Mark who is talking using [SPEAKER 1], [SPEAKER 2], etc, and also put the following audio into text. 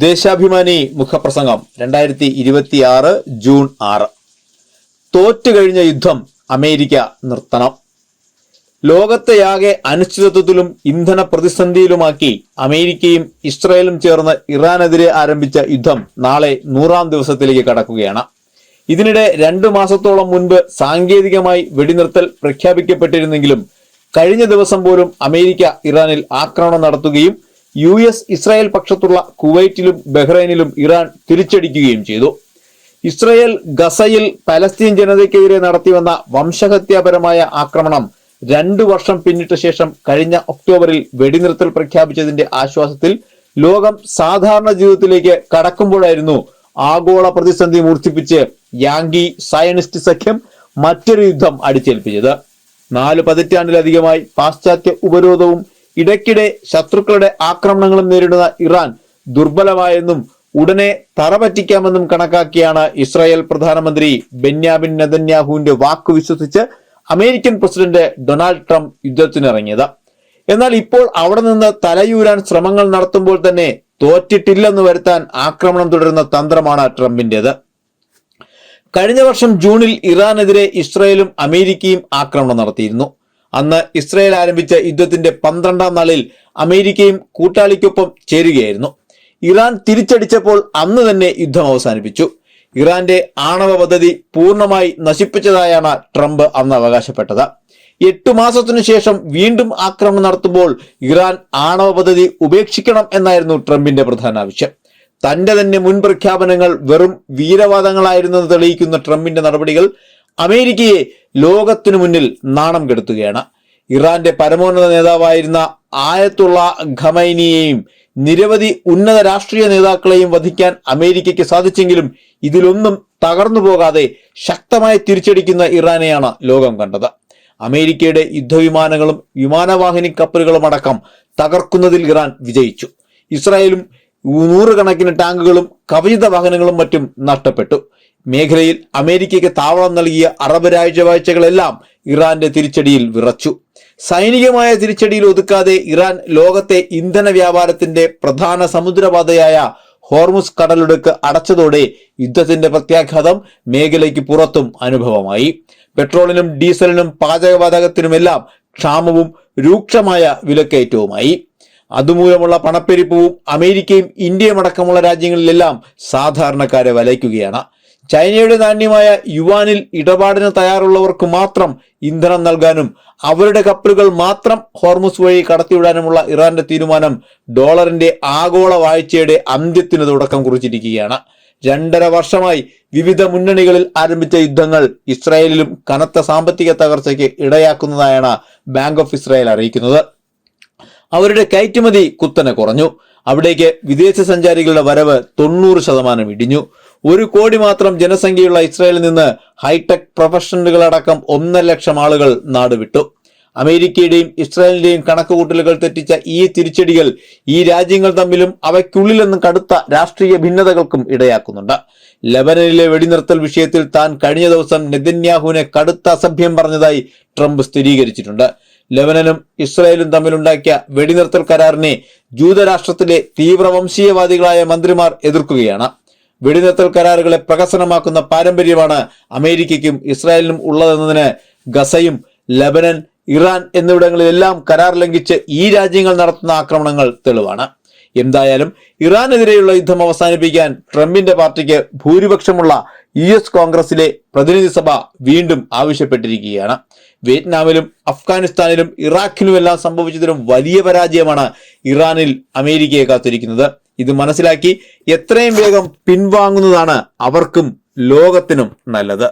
[SPEAKER 1] ദേശാഭിമാനി മുഖപ്രസംഗം 2026 ജൂൺ 6. തോറ്റുകഴിഞ്ഞ യുദ്ധം അമേരിക്ക നിർത്തണം. ലോകത്തെയാകെ അനിശ്ചിതത്വത്തിലും ഇന്ധന പ്രതിസന്ധിയിലുമാക്കി അമേരിക്കയും ഇസ്രായേലും ചേർന്ന് ഇറാനെതിരെ ആരംഭിച്ച യുദ്ധം നാളെ 100ാം ദിവസത്തിലേക്ക് കടക്കുകയാണ്. ഇതിനിടെ 2 മാസത്തോളം മുൻപ് സാങ്കേതികമായി വെടിനിർത്തൽ പ്രഖ്യാപിക്കപ്പെട്ടിരുന്നെങ്കിലും കഴിഞ്ഞ ദിവസം പോലും അമേരിക്ക ഇറാനിൽ ആക്രമണം നടത്തുകയും US ഇസ്രായേൽ പക്ഷത്തുള്ള കുവൈറ്റിലും ബഹ്റൈനിലും ഇറാൻ തിരിച്ചടിക്കുകയും ചെയ്തു. ഇസ്രായേൽ ഗസയിൽ പലസ്തീൻ ജനതയ്ക്കെതിരെ നടത്തിവന്ന വംശഹത്യാപരമായ ആക്രമണം 2 വർഷം പിന്നിട്ട ശേഷം കഴിഞ്ഞ ഒക്ടോബറിൽ വെടിനിർത്തൽ പ്രഖ്യാപിച്ചതിന്റെ ആശ്വാസത്തിൽ ലോകം സാധാരണ ജീവിതത്തിലേക്ക് കടക്കുമ്പോഴായിരുന്നു ആഗോള പ്രതിസന്ധി മൂർച്ഛിപ്പിച്ച് യാങ്കി സയനിസ്റ്റ് സഖ്യം മറ്റൊരു യുദ്ധം അടിച്ചേൽപ്പിച്ചത്. 4 പതിറ്റാണ്ടിലധികമായി പാശ്ചാത്യ ഉപരോധവും ഇടയ്ക്കിടെ ശത്രുക്കളുടെ ആക്രമണങ്ങളും നേരിടുന്ന ഇറാൻ ദുർബലമായെന്നും ഉടനെ തറപറ്റിക്കാമെന്നും കണക്കാക്കിയാണ് ഇസ്രായേൽ പ്രധാനമന്ത്രി ബെന്യാമിൻ നെതന്യാഹുവിന്റെ വാക്ക് വിശ്വസിച്ച് അമേരിക്കൻ പ്രസിഡന്റ് ഡൊണാൾഡ് ട്രംപ് യുദ്ധത്തിനിറങ്ങിയത്. എന്നാൽ ഇപ്പോൾ അവിടെ നിന്ന് തലയൂരാൻ ശ്രമങ്ങൾ നടത്തുമ്പോൾ തന്നെ തോറ്റിട്ടില്ലെന്ന് വരുത്താൻ ആക്രമണം തുടരുന്ന തന്ത്രമാണ് ട്രംപിന്റേത്. കഴിഞ്ഞ വർഷം ജൂണിൽ ഇറാനെതിരെ ഇസ്രായേലും അമേരിക്കയും ആക്രമണം നടത്തിയിരുന്നു. അന്ന് ഇസ്രായേൽ ആരംഭിച്ച യുദ്ധത്തിന്റെ 12ാം നാളിൽ അമേരിക്കയും കൂട്ടാളിക്കൊപ്പം ചേരുകയായിരുന്നു. ഇറാൻ തിരിച്ചടിച്ചപ്പോൾ അന്ന് തന്നെ യുദ്ധം അവസാനിപ്പിച്ചു. ഇറാന്റെ ആണവ പദ്ധതി പൂർണ്ണമായി നശിപ്പിച്ചതായാണ് ട്രംപ് അന്ന് അവകാശപ്പെട്ടത്. 8 മാസത്തിനു ശേഷം വീണ്ടും ആക്രമണം നടത്തുമ്പോൾ ഇറാൻ ആണവ പദ്ധതി ഉപേക്ഷിക്കണം എന്നായിരുന്നു ട്രംപിന്റെ പ്രധാന ആവശ്യം. തന്റെ തന്നെ മുൻ പ്രഖ്യാപനങ്ങൾ വെറും വീരവാദങ്ങളായിരുന്നെന്ന് തെളിയിക്കുന്ന ട്രംപിന്റെ നടപടികൾ അമേരിക്കയെ ലോകത്തിനു മുന്നിൽ നാണം കെടുത്തുകയാണ്. ഇറാന്റെ പരമോന്നത നേതാവായിരുന്ന ആയത്തുള്ള ഖമൈനിയെയും നിരവധി ഉന്നത രാഷ്ട്രീയ നേതാക്കളെയും വധിക്കാൻ അമേരിക്കയ്ക്ക് സാധിച്ചെങ്കിലും ഇതിലൊന്നും തകർന്നു പോകാതെ ശക്തമായി തിരിച്ചടിക്കുന്ന ഇറാനെയാണ് ലോകം കണ്ടത്. അമേരിക്കയുടെ യുദ്ധവിമാനങ്ങളും വിമാനവാഹിനി കപ്പലുകളും അടക്കം തകർക്കുന്നതിൽ ഇറാൻ വിജയിച്ചു. ഇസ്രായേലും 100 കണക്കിന് ടാങ്കുകളും കവചിത വാഹനങ്ങളും മറ്റും നഷ്ടപ്പെട്ടു. മേഖലയിൽ അമേരിക്കയ്ക്ക് താവളം നൽകിയ അറബ് രാജ്യവാഴ്ചകളെല്ലാം ഇറാന്റെ തിരിച്ചടിയിൽ വിറച്ചു. സൈനികമായ തിരിച്ചടിയിൽ ഒതുക്കാതെ ഇറാൻ ലോകത്തെ ഇന്ധന വ്യാപാരത്തിന്റെ പ്രധാന സമുദ്രപാതയായ ഹോർമുസ് കടലിടുക്ക് അടച്ചതോടെ യുദ്ധത്തിന്റെ പ്രത്യാഘാതം മേഖലയ്ക്ക് പുറത്തും അനുഭവമായി. പെട്രോളിനും ഡീസലിനും പാചകവാതകത്തിനുമെല്ലാം ക്ഷാമവും രൂക്ഷമായ വിലക്കയറ്റവുമായി. അതുമൂലമുള്ള പണപ്പെരുപ്പവും അമേരിക്കയും ഇന്ത്യയും അടക്കമുള്ള രാജ്യങ്ങളിലെല്ലാം സാധാരണക്കാരെ വലയ്ക്കുകയാണ്. ചൈനയുടെ നാണ്യമായ യുവാനിൽ ഇടപാടിന് തയ്യാറുള്ളവർക്ക് മാത്രം ഇന്ധനം നൽകാനും അവരുടെ കപ്പലുകൾ മാത്രം ഹോർമുസ് വഴി കടത്തിവിടാനുമുള്ള ഇറാന്റെ തീരുമാനം ഡോളറിന്റെ ആഗോള വാഴ്ചയുടെ അന്ത്യത്തിന് തുടക്കം കുറിച്ചിരിക്കുകയാണ്. 2.5 വർഷമായി വിവിധ മുന്നണികളിൽ ആരംഭിച്ച യുദ്ധങ്ങൾ ഇസ്രായേലിലും കനത്ത സാമ്പത്തിക തകർച്ചയ്ക്ക് ഇടയാക്കുന്നതായാണ് ബാങ്ക് ഓഫ് ഇസ്രായേൽ അറിയിക്കുന്നത്. അവരുടെ കയറ്റുമതി കുത്തനെ കുറഞ്ഞു. അവിടേക്ക് വിദേശ സഞ്ചാരികളുടെ വരവ് 90% ഇടിഞ്ഞു. 1 കോടി മാത്രം ജനസംഖ്യയുള്ള ഇസ്രായേലിൽ നിന്ന് ഹൈടെക് പ്രൊഫഷണലുകളടക്കം 1.5 ലക്ഷം ആളുകൾ നാടുവിട്ടു. അമേരിക്കയുടെയും ഇസ്രായേലിന്റെയും കണക്കുകൂട്ടലുകൾ തെറ്റിച്ച ഈ തിരിച്ചടികൾ ഈ രാജ്യങ്ങൾ തമ്മിലും അവയ്ക്കുള്ളിൽ നിന്ന് കടുത്ത രാഷ്ട്രീയ ഭിന്നതകൾക്കും ഇടയാക്കുന്നുണ്ട്. ലെബനനിലെ വെടിനിർത്തൽ വിഷയത്തിൽ താൻ കഴിഞ്ഞ ദിവസം നെതന്യാഹുവിനെ കടുത്ത അസഭ്യം പറഞ്ഞതായി ട്രംപ് സ്ഥിരീകരിച്ചിട്ടുണ്ട്. ലെബനനും ഇസ്രായേലും തമ്മിലുണ്ടാക്കിയ വെടിനിർത്തൽ കരാറിനെ ജൂതരാഷ്ട്രത്തിലെ തീവ്ര വംശീയവാദികളായ മന്ത്രിമാർ എതിർക്കുകയാണ്. വെടിനിർത്തൽ കരാറുകളെ പ്രഹസനമാക്കുന്ന പാരമ്പര്യമാണ് അമേരിക്കയ്ക്കും ഇസ്രായേലിനും ഉള്ളതെന്നതിന് ഗസയും ലെബനൻ, ഇറാൻ എന്നിവിടങ്ങളിലെല്ലാം കരാർ ലംഘിച്ച് ഈ രാജ്യങ്ങൾ നടത്തുന്ന ആക്രമണങ്ങൾ തെളിവാണ്. എന്തായാലും ഇറാനെതിരെയുള്ള യുദ്ധം അവസാനിപ്പിക്കാൻ ട്രംപിന്റെ പാർട്ടിക്ക് ഭൂരിപക്ഷമുള്ള US കോൺഗ്രസിലെ പ്രതിനിധി സഭ വീണ്ടും ആവശ്യപ്പെട്ടിരിക്കുകയാണ്. വിയറ്റ്നാമിലും അഫ്ഗാനിസ്ഥാനിലും ഇറാഖിലുമെല്ലാം സംഭവിച്ചതിലും വലിയ പരാജയമാണ് ഇറാനിൽ അമേരിക്കയെ കാത്തിരിക്കുന്നത്. ഇത് മനസ്സിലാക്കി എത്രയും വേഗം പിൻവാങ്ങുന്നതാണ് അവർക്കും ലോകത്തിനും നല്ലത്.